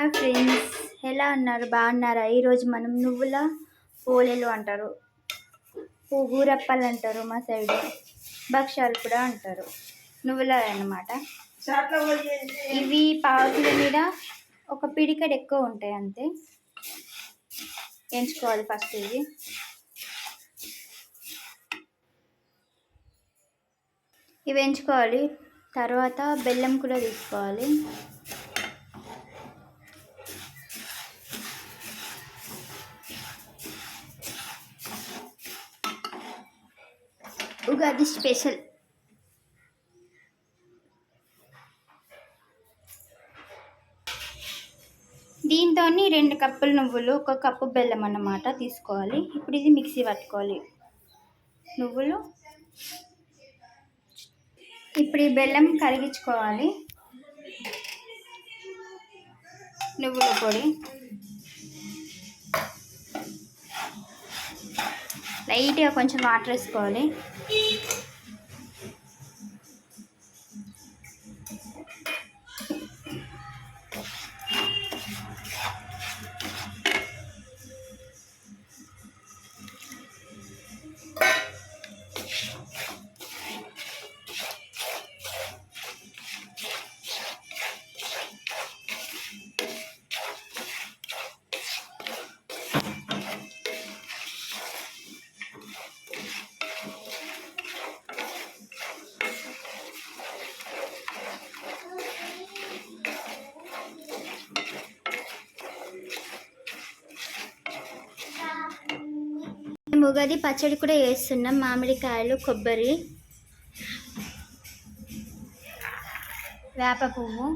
Hi friends, ఎలా ఉన్నారు? బాగున్నారా? ఈరోజు మనం నువ్వుల పోలేలు అంటారు, ఊరప్పలు అంటారు, మా సైడ్ భక్ష్యాలు కూడా అంటారు, నువ్వుల అన్నమాట. ఇవి పావుల మీద ఒక పిడికడ ఎక్కువ ఉంటాయి అంతే. ఎంచుకోవాలి ఫస్ట్ ఇవి ఎంచుకోవాలి. తర్వాత బెల్లం కూడా తీసుకోవాలి. ఉగాది స్పెషల్. దీంతో 2 కప్పులు నువ్వులు, 1 కప్పు బెల్లం అన్నమాట తీసుకోవాలి. ఇప్పుడు ఇది మిక్సీ పట్టుకోవాలి. నువ్వులు, ఇప్పుడు ఈ బెల్లం కరిగించుకోవాలి. నువ్వుల పొడి లైట్గా కొంచెం వాటర్ వేసుకోవాలి. ఉగాది పచ్చడి కూడా వేస్తున్నాం. మామిడికాయలు, కొబ్బరి, వేప పువ్వు,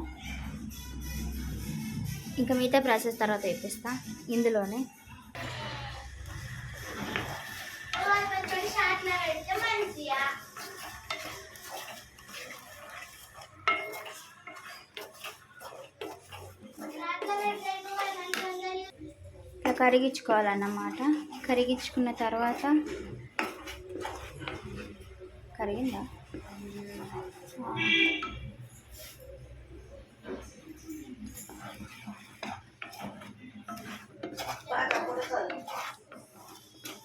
ఇంకా మిగతా ప్రాసెస్ తర్వాత వేపిస్తా ఇందులోనే. కరిగించుకోవాలన్నమాట. కరిగించుకున్న తర్వాత కరిగిందా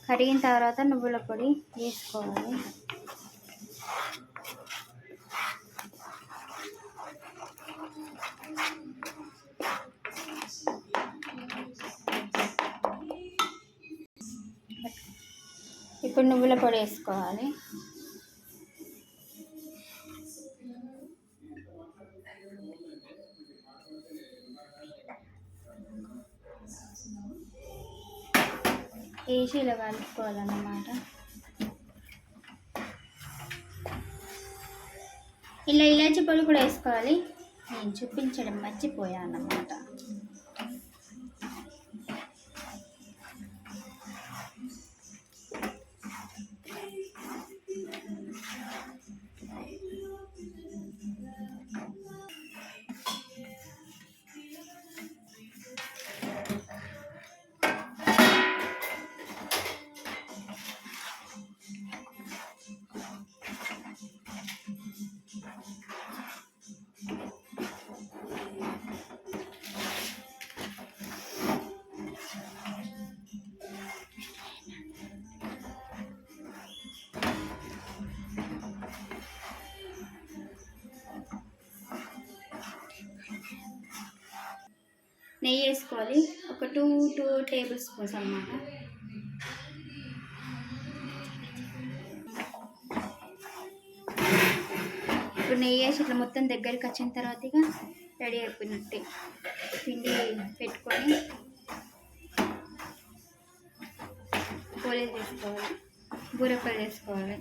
కరిగిన తర్వాత నువ్వుల పొడి వేసుకోవాలి. ఇప్పుడు నువ్వుల పొడి వేసుకోవాలి. వేసి ఇలా కలుపుకోవాలన్నమాట. ఇలా ఇలాచి పొడి కూడా వేసుకోవాలి. నేను చూపించడం మర్చిపోయా అన్నమాట. నెయ్యి వేసుకోవాలి. ఒక 2 టేబుల్ స్పూన్స్ అన్నమాట. ఇప్పుడు నెయ్యి వేసి ఇట్లా మొత్తం దగ్గరికి వచ్చిన తర్వాత ఇక రెడీ అయిపోయినట్టే. పిండి పెట్టుకొని పోలేలు చేసుకోవాలి, బూరెప్పలు చేసుకోవాలి.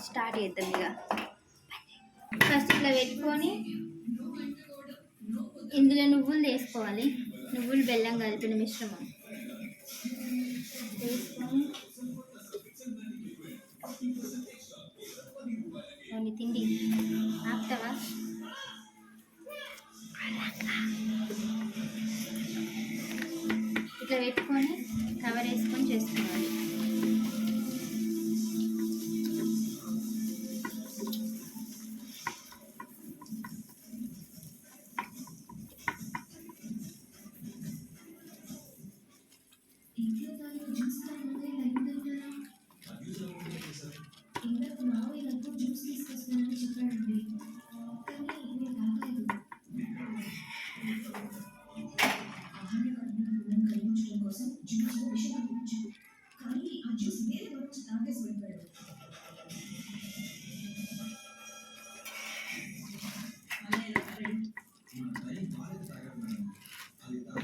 స్టార్ట్ చేద్దాం. ఇక ఫస్ట్ ఇట్లా పెట్టుకొని ఇందులో నువ్వులు వేసుకోవాలి. నువ్వులు బెల్లం కలిపిన మిశ్రమం వేసుకొని కొన్ని తిండి ఆపుతావా? ఇట్లా పెట్టుకొని కవర్ వేసుకొని చేసుకోవాలి.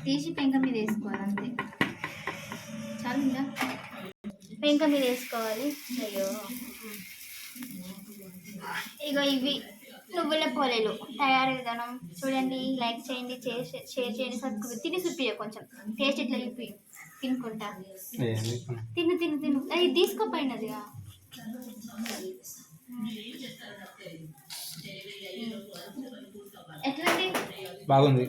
తీసి పెంక మీద వేసుకోవాలి అంతే. చాలుందా? పెంక మీద వేసుకోవాలి. అయ్యో, ఇగో ఇవి నువ్వుల పోలేలు తయారు విధానం చూడండి. లైక్ చేయండి, షేర్ చేయండి, సబ్స్క్రైబ్. తిని చూపియ కొంచెం టేస్ట్ ఇట్లా చూపి. తినుకుంటా తిను తిను తిను. అది తీసుకోపోయినదిగా. ఎట్లా బాగుంది.